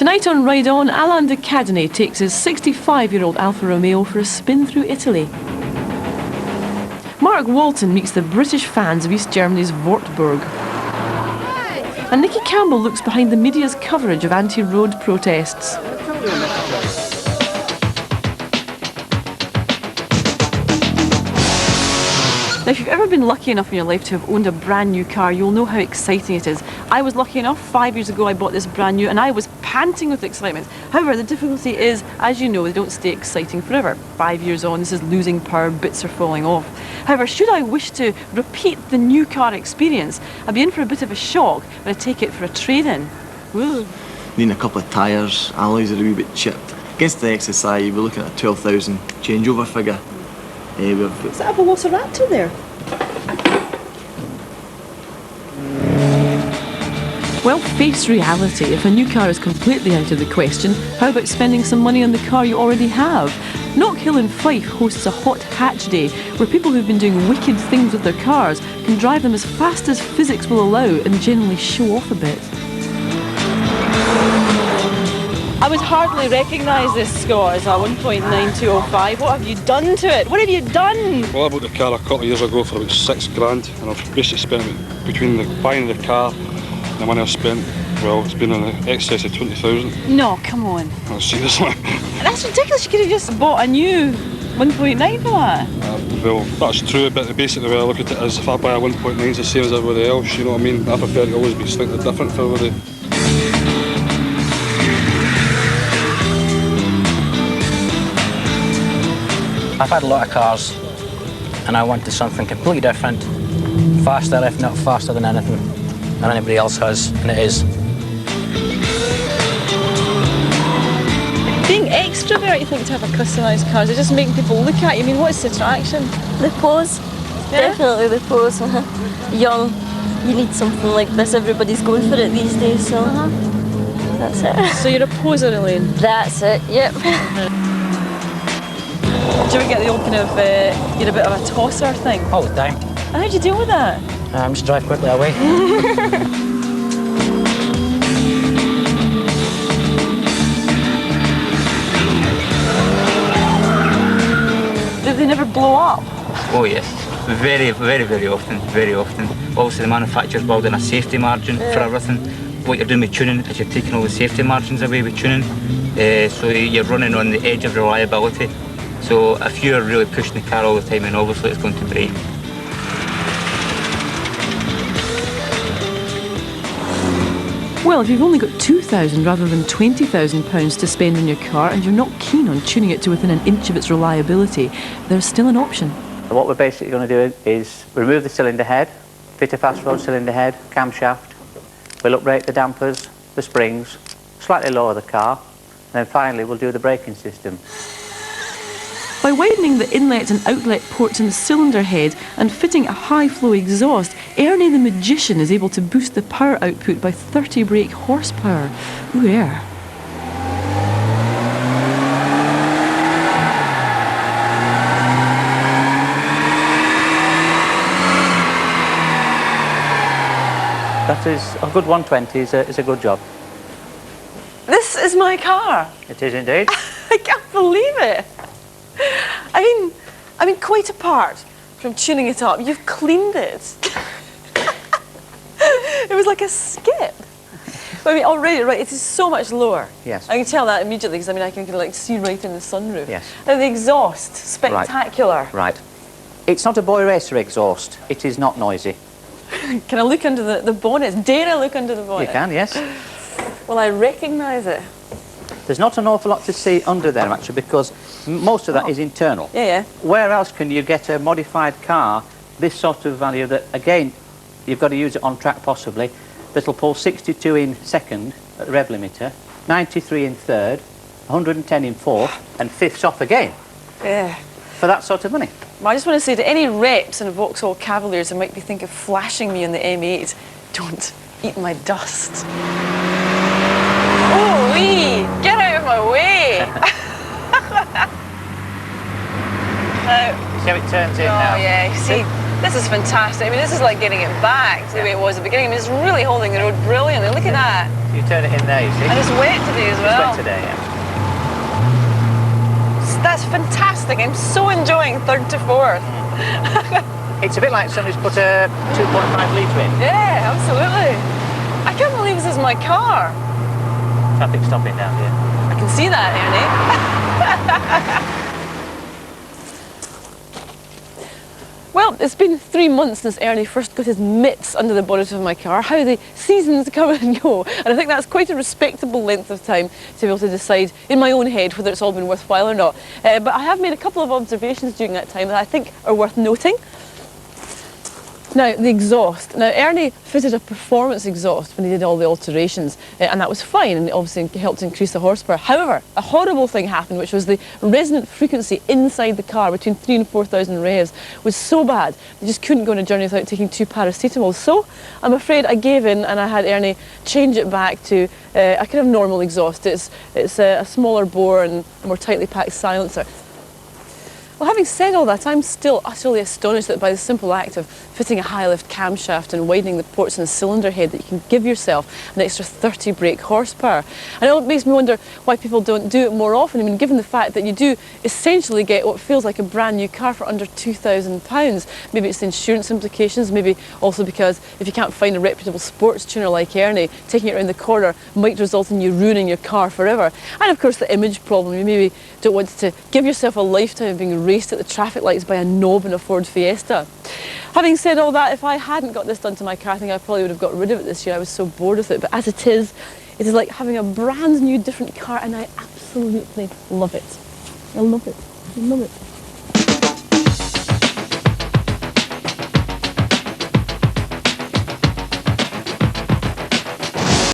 Tonight on Ride On, Alain de Cadenet takes his 65-year-old Alfa Romeo for a spin through Italy. Mark Walton meets the British fans of East Germany's Wartburg. And Nicky Campbell looks behind the media's coverage of anti-road protests. Now, if you've ever been lucky enough in your life to have owned a brand new car, you'll know how exciting it is. I was lucky enough. 5 years ago I bought this brand new and I was panting with excitement. However, the difficulty is, as you know, they don't stay exciting forever. 5 years on, this is losing power, bits are falling off. However, should I wish to repeat the new car experience, I'd be in for a bit of a shock when I take it for a trade-in. Woo. Needing a couple of tyres, alloys are a wee bit chipped. Against the XSI, we're looking at a 12,000 changeover figure. Is that a Velociraptor there? Well, face reality. If a new car is completely out of the question, how about spending some money on the car you already have? Knockhill in Fife hosts a hot hatch day where people who've been doing wicked things with their cars can drive them as fast as physics will allow and generally show off a bit. I would hardly recognise this score as a 1.9205. What have you done to it? What have you done? Well, I bought the car a couple of years ago for about $6,000 and I've basically spent between the buying the car and the money I've spent, well, it's been in excess of 20,000. No, come on. Oh, seriously. That's ridiculous. You could have just bought a new 1.9 for that. Well, that's true, but basically the way I look at it is if I buy a 1.9 it's the same as everybody else, you know what I mean? I prefer to always be slightly different for everybody. I've had a lot of cars and I wanted something completely different, faster if not faster than anything that anybody else has, and it is. Being extrovert, you think, to have a customised car, is it just making people look at you? I mean, what's the attraction? The pose, Yeah? definitely the pose. Young, you need something like this, everybody's going for it these days, so that's it. So you're a poser, Elaine? That's it, yep. Do you ever get the old kind of, you're a bit of a tosser thing? All the time. And how do you deal with that? Just drive quickly away. Do they never blow up? Oh yes, very, very, very often, very often. Obviously the manufacturer's building a safety margin for everything. What you're doing with tuning is you're taking all the safety margins away with tuning, so you're running on the edge of reliability. So if you're really pushing the car all the time, then obviously it's going to break. Well, if you've only got £2,000 rather than £20,000 to spend on your car and you're not keen on tuning it to within an inch of its reliability, there's still an option. What we're basically going to do is remove the cylinder head, fit a fast road cylinder head, camshaft. We'll uprate the dampers, the springs, slightly lower the car, and then finally we'll do the braking system. By widening the inlet and outlet ports in the cylinder head and fitting a high-flow exhaust, Ernie the Magician is able to boost the power output by 30 brake horsepower. Ooh, yeah. That is, a good 120 is a good job. This is my car. It is indeed. I can't believe it. I mean, quite apart from tuning it up, you've cleaned it. It was like a skip. I mean, already, right, it is so much lower. Yes. I can tell that immediately because, I mean, I can like see right in the sunroof. Yes. And the exhaust, spectacular. Right. It's not a boy racer exhaust. It is not noisy. Can I look under the bonnet? Dare I look under the bonnet? You can, yes. Well, I recognise it. There's not an awful lot to see under there, actually, because most of that is internal. Yeah, yeah. Where else can you get a modified car this sort of value that, again, you've got to use it on track possibly, that'll pull 62 in second at the rev limiter, 93 in third, 110 in fourth, and fifths off again. Yeah. For that sort of money. Well, I just want to say to any reps in Vauxhall Cavaliers who might be thinking of flashing me on the M8, don't eat my dust. Oh, wee! Get out of my way! See how it turns in now? Oh, yeah, you see. This is fantastic. I mean, this is like getting it back to the way it was at the beginning. I mean, it's really holding the road brilliantly. Look at that. You turn it in there, you see. And it's wet today as well. It's wet today, yeah. That's fantastic. I'm so enjoying third to fourth. It's a bit like somebody's put a 2.5 litre in. Yeah, absolutely. I can't believe this is my car. Traffic stopping down here. I can see that, Ernie. Well, it's been 3 months since Ernie first got his mitts under the bonnet of my car. How the seasons come and go. And I think that's quite a respectable length of time to be able to decide in my own head whether it's all been worthwhile or not. But I have made a couple of observations during that time that I think are worth noting. Now, the exhaust. Now, Ernie fitted a performance exhaust when he did all the alterations, and that was fine, and it obviously helped increase the horsepower. However, a horrible thing happened, which was the resonant frequency inside the car between 3,000 and 4,000 revs was so bad, you just couldn't go on a journey without taking 2 paracetamol. So, I'm afraid I gave in, and I had Ernie change it back to a kind of normal exhaust. It's a smaller bore and a more tightly packed silencer. Well, having said all that, I'm still utterly astonished that by the simple act of fitting a high-lift camshaft and widening the ports in the cylinder head that you can give yourself an extra 30 brake horsepower. And it makes me wonder why people don't do it more often. I mean, given the fact that you do essentially get what feels like a brand new car for under £2,000. Maybe it's the insurance implications, maybe also because if you can't find a reputable sports tuner like Ernie, taking it around the corner might result in you ruining your car forever. And of course the image problem, you maybe don't want to give yourself a lifetime of being raced at the traffic lights by a knob in a Ford Fiesta. Having said all that, if I hadn't got this done to my car, I think I probably would have got rid of it this year. I was so bored with it. But as it is like having a brand new different car, and I absolutely love it. I love it. I love it.